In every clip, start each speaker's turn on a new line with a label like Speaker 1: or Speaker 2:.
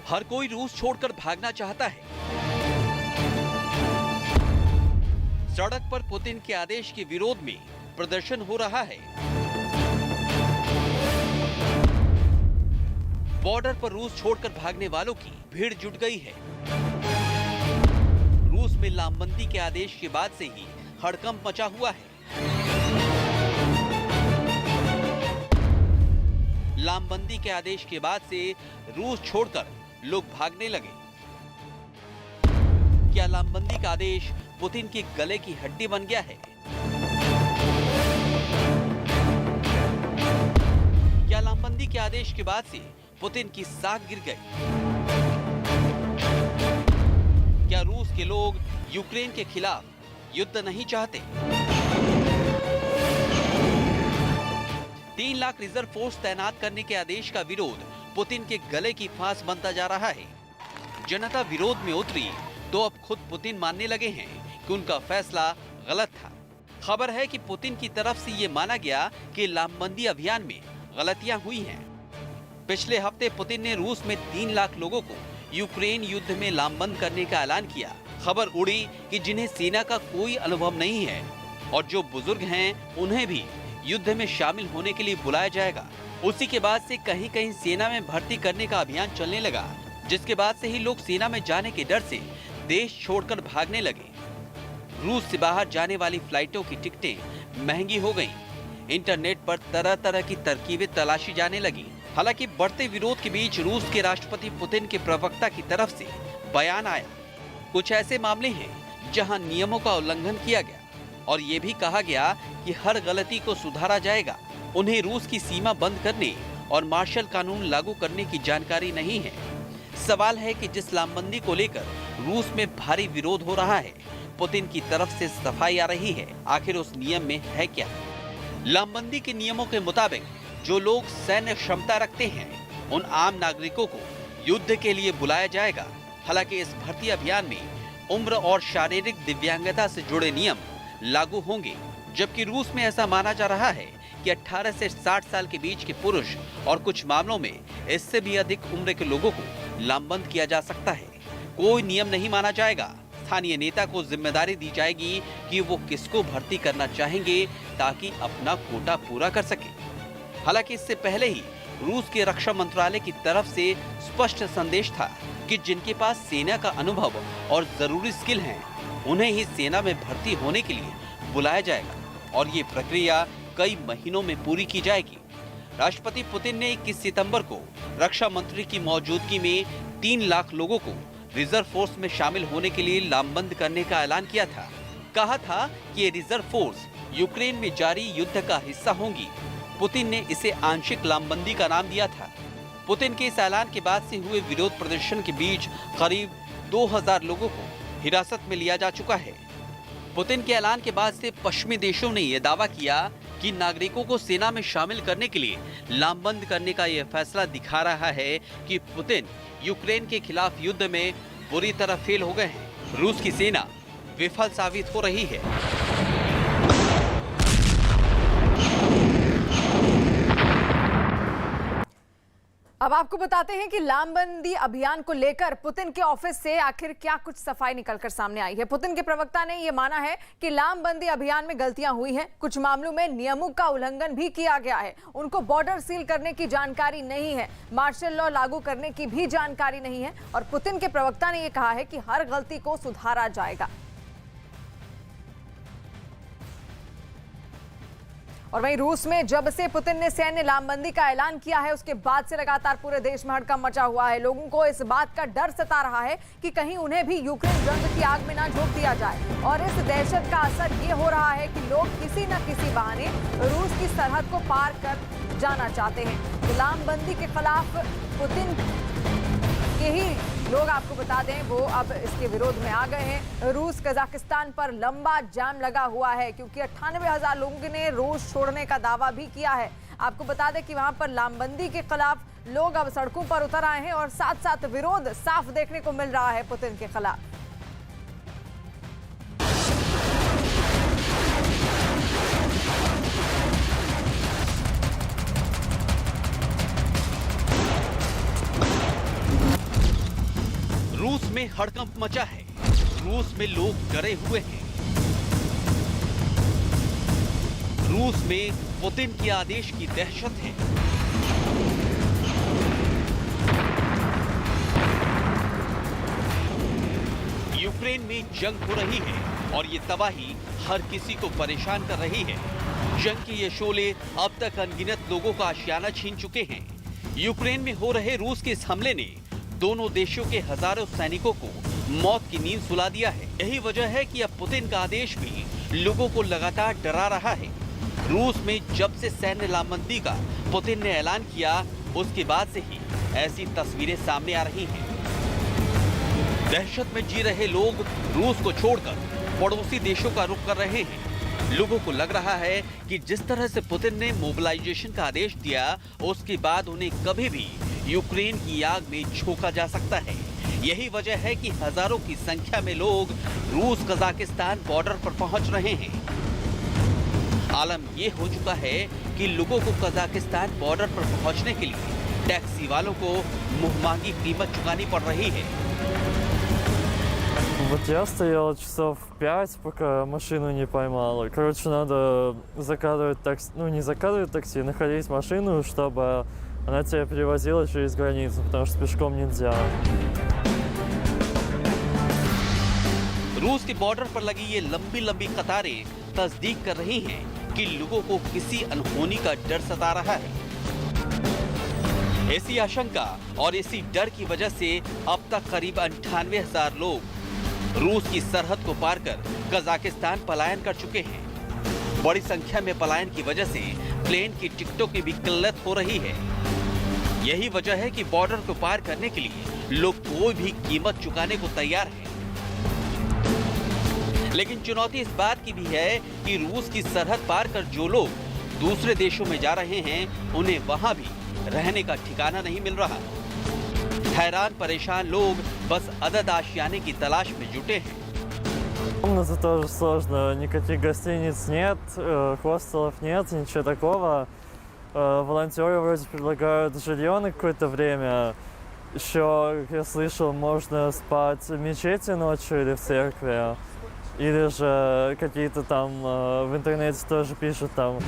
Speaker 1: हर कोई रूस छोड़कर भागना चाहता है। सड़क पर पुतिन के आदेश के विरोध में प्रदर्शन हो रहा है। बॉर्डर पर रूस छोड़कर भागने वालों की भीड़ जुट गई है। रूस में लामबंदी के आदेश के बाद से ही हड़कंप मचा हुआ है। लामबंदी के आदेश के बाद से रूस छोड़कर लोग भागने लगे। क्या लामबंदी का आदेश पुतिन के गले की हड्डी बन गया है? क्या लामबंदी के आदेश के बाद से पुतिन की साख गिर गई? क्या रूस के लोग यूक्रेन के खिलाफ युद्ध नहीं चाहते? 3 लाख रिजर्व फोर्स तैनात करने के आदेश का विरोध पुतिन के गले की फांस बनता जा रहा है। जनता विरोध में उतरी तो अब खुद पुतिन मानने लगे हैं कि उनका फैसला गलत था। खबर है कि पुतिन की तरफ से ये माना गया कि लामबंदी अभियान में गलतियां हुई हैं। पिछले हफ्ते पुतिन ने रूस में 3 लाख लोगों को यूक्रेन युद्ध में लामबंद करने का ऐलान किया। खबर उड़ी कि जिन्हें सेना का कोई अनुभव नहीं है और जो बुजुर्ग हैं उन्हें भी युद्ध में शामिल होने के लिए बुलाया जाएगा। उसी के बाद से कहीं कहीं सेना में भर्ती करने का अभियान चलने लगा, जिसके बाद से ही लोग सेना में जाने के डर से देश छोड़कर भागने लगे। रूस से बाहर जाने वाली फ्लाइटों की टिकटें महंगी हो गईं। इंटरनेट पर तरह तरह की तरकीबें तलाशी जाने लगी। हालांकि बढ़ते विरोध के बीच रूस के राष्ट्रपति पुतिन के प्रवक्ता की तरफ से बयान आया। कुछ ऐसे मामले हैं जहां नियमों का उल्लंघन किया गया और ये भी कहा गया कि हर गलती को सुधारा जाएगा। उन्हें रूस की सीमा बंद करने और मार्शल कानून लागू करने की जानकारी नहीं है। सवाल है कि जिस लामबंदी को लेकर रूस में भारी विरोध हो रहा है, पुतिन की तरफ से सफाई आ रही है, आखिर उस नियम में है क्या? लामबंदी के नियमों के मुताबिक जो लोग सैन्य क्षमता रखते हैं, उन आम नागरिकों को युद्ध के लिए बुलाया जाएगा। हालांकि इस भर्ती अभियान में उम्र और शारीरिक दिव्यांगता से जुड़े नियम लागू होंगे, जबकि रूस में ऐसा माना जा रहा है कि 18 से 60 साल के बीच के पुरुष और कुछ मामलों में इससे भी अधिक उम्र के लोगों को लामबंद किया जा सकता है। कोई नियम नहीं माना जाएगा। स्थानीय नेता को जिम्मेदारी दी जाएगी कि वो किसको भर्ती करना चाहेंगे ताकि अपना कोटा पूरा कर सके। हालांकि इससे पहले ही रूस के रक्षा मंत्रालय की तरफ से स्पष्ट संदेश था कि जिनके पास सेना का अनुभव और जरूरी स्किल हैं, उन्हें ही सेना में भर्ती होने के लिए बुलाया जाएगा और ये प्रक्रिया कई महीनों में पूरी की जाएगी। राष्ट्रपति पुतिन ने 21 सितंबर को रक्षा मंत्री की मौजूदगी में 3 लाख लोगों को रिजर्व फोर्स में शामिल होने के लिए लामबंद करने का ऐलान किया था। कहा था कि ये रिजर्व फोर्स यूक्रेन में जारी युद्ध का हिस्सा होंगी। पुतिन ने इसे आंशिक लामबंदी का नाम दिया था। पुतिन के इस ऐलान के बाद से हुए विरोध प्रदर्शन के बीच करीब 2000 लोगों को हिरासत में लिया जा चुका है। पुतिन के ऐलान के बाद से पश्चिमी देशों ने यह दावा किया कि नागरिकों को सेना में शामिल करने के लिए लामबंद करने का यह फैसला दिखा रहा है कि पुतिन यूक्रेन के खिलाफ युद्ध में बुरी तरह फेल हो गए हैं। रूस की सेना विफल साबित हो रही है।
Speaker 2: अब आपको बताते हैं कि लामबंदी अभियान को लेकर पुतिन के ऑफिस से आखिर क्या कुछ सफाई निकलकर सामने आई है। पुतिन के प्रवक्ता ने यह माना है कि लामबंदी अभियान में गलतियां हुई हैं, कुछ मामलों में नियमों का उल्लंघन भी किया गया है। उनको बॉर्डर सील करने की जानकारी नहीं है, मार्शल लॉ लागू करने की भी जानकारी नहीं है और पुतिन के प्रवक्ता ने यह कहा है कि हर गलती को सुधारा जाएगा। और वहीं रूस में जब से पुतिन ने सैन्य लामबंदी का ऐलान किया है, उसके बाद से लगातार पूरे देश में हड़कंप मचा हुआ है। लोगों को इस बात का डर सता रहा है कि कहीं उन्हें भी यूक्रेन जंग की आग में ना झोंक दिया जाए और इस दहशत का असर ये हो रहा है कि लोग किसी न किसी बहाने रूस की सरहद को पार कर जाना चाहते हैं। तो लामबंदी के खिलाफ पुतिन के ही लोग, आपको बता दें, वो अब इसके विरोध में आ गए हैं। रूस कजाकिस्तान पर लंबा जाम लगा हुआ है क्योंकि 98,000 लोगों ने रूस छोड़ने का दावा भी किया है। आपको बता दें कि वहां पर लामबंदी के खिलाफ लोग अब सड़कों पर उतर आए हैं और साथ साथ विरोध साफ देखने को मिल रहा है पुतिन के खिलाफ।
Speaker 1: रूस में हड़कंप मचा है। रूस में लोग डरे हुए हैं। रूस में पुतिन के आदेश की दहशत है। यूक्रेन में जंग हो रही है और ये तबाही हर किसी को परेशान कर रही है। जंग के ये शोले अब तक अनगिनत लोगों का आशियाना छीन चुके हैं। यूक्रेन में हो रहे रूस के इस हमले ने दोनों देशों के हजारों सैनिकों को मौत की नींद सुला दिया है। यही वजह है कि अब पुतिन का आदेश भी लोगों को लगातार डरा रहा है। रूस में जब से सैन्य लामबंदी का पुतिन ने ऐलान किया, उसके बाद से ही ऐसी तस्वीरें सामने आ रही हैं। दहशत में जी रहे लोग रूस को छोड़कर पड़ोसी देशों का रुख कर रहे हैं। लोगों को लग रहा है कि जिस तरह से पुतिन ने मोबिलाइजेशन का आदेश दिया, उसके बाद उन्हें कभी भी यूक्रेन की आग में झोंका जा सकता है। यही वजह है कि हजारों की संख्या में लोग रूस कजाकिस्तान बॉर्डर पर पहुंच रहे हैं। आलम ये हो चुका है कि लोगों को कजाकिस्तान बॉर्डर पर पहुंचने के लिए टैक्सी वालों को मुंहमांगी कीमत चुकानी पड़ रही है।
Speaker 3: Вот я стоял часов 5, пока машину не поймал. Короче, надо заказывать такси, ну не заказывать такси, находить машину, чтобы она тебя перевозила через границу, потому что пешком нельзя.
Speaker 1: रूस के बॉर्डर पर लगी ये लंबी लंबी कतारें तस्दीक कर रही हैं कि लोगों को किसी अनहोनी का डर सता रहा है। इसी आशंका और इसी डर की वजह से अब तक करीब 98,000 लोग रूस की सरहद को पार कर कजाकिस्तान पलायन कर चुके हैं। बड़ी संख्या में पलायन की वजह से प्लेन की टिकटों की भी किल्लत हो रही है। यही वजह है कि बॉर्डर को पार करने के लिए लोग कोई भी कीमत चुकाने को तैयार हैं। लेकिन चुनौती इस बात की भी है कि रूस की सरहद पार कर जो लोग दूसरे देशों में जा रहे हैं, उन्हें वहां भी रहने का ठिकाना नहीं मिल रहा। हैरान परेशान लोग बस अदद आशियाने की तलाश में जुटे हैं।
Speaker 3: Комнаты тоже сложно, никаких гостиниц нет, хостелов нет, ничего такого. Волонтеры вроде предлагают жилье на какое-то время. Еще, как я слышал, можно спать в мечети ночью или в церкви. Или же какие-то там в интернете тоже пишут там.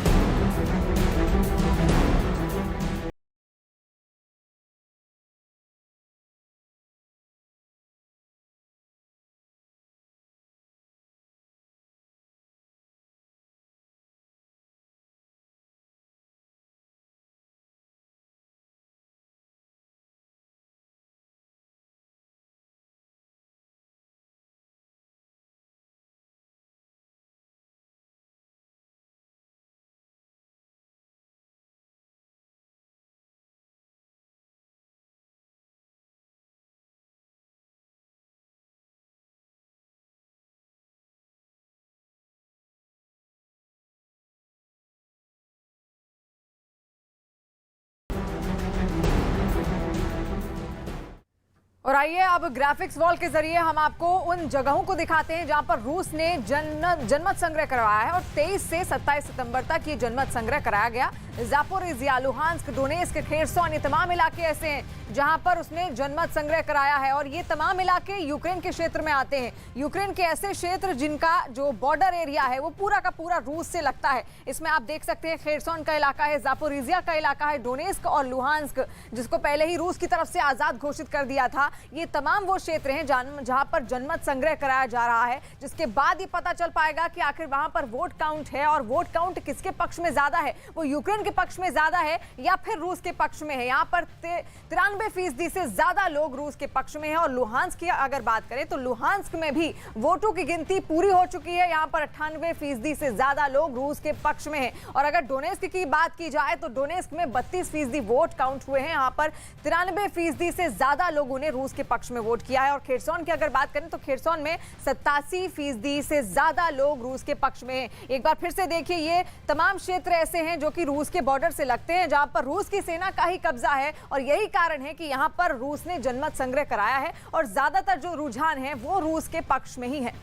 Speaker 2: और आइए अब ग्राफिक्स वॉल के जरिए हम आपको उन जगहों को दिखाते हैं जहां पर रूस ने जनमत संग्रह करवाया है और 23 से 27 सितंबर तक ये जनमत संग्रह कराया गया। ज़ापोरिज़िया, लुहांस्क, डोनेस्क, खेरसोन, ये तमाम इलाके ऐसे हैं जहां पर उसने जनमत संग्रह कराया है और ये तमाम इलाके यूक्रेन के क्षेत्र में आते हैं। यूक्रेन के ऐसे क्षेत्र जिनका जो बॉर्डर एरिया है वो पूरा का पूरा रूस से लगता है। इसमें आप देख सकते हैं खेरसोन का इलाका है, ज़ापोरिज़िया का इलाका है, डोनेस्क और लुहांस्क जिसको पहले ही रूस की तरफ से आज़ाद घोषित कर दिया था। ये तमाम वो क्षेत्र हैं जहां पर जनमत संग्रह कराया जा रहा है, जिसके बाद ही पता चल पाएगा कि आखिर वहां पर वोट काउंट है और वोट काउंट किसके पक्ष में ज्यादा है, वो यूक्रेन के पक्ष में ज्यादा है या फिर रूस के पक्ष में है। यहाँ पर 93% से ज्यादा लोग रूस के पक्ष में है। और लुहांस्क की अगर बात करें तो लुहांस्क में भी वोटों की गिनती पूरी हो चुकी है। यहाँ पर 98% से ज्यादा लोग रूस के पक्ष में है। और अगर डोनेस्क की बात की जाए तो डोनेस्क में 32% वोट काउंट हुए हैं। यहाँ पर 93% से ज्यादा लोगों ने रूस के पक्ष में वोट किया है। और खेरसोन की अगर बात करें तो खेरसोन में 87% से ज्यादा लोग रूस के पक्ष में हैं। एक बार फिर से देखिए, ये तमाम क्षेत्र ऐसे हैं जो कि रूस के बॉर्डर से लगते हैं, जहां पर रूस की सेना का ही कब्जा है और यही कारण है कि यहां पर रूस ने जनमत संग्रह कराया है और ज्यादातर जो रुझान है वो रूस के पक्ष में ही है।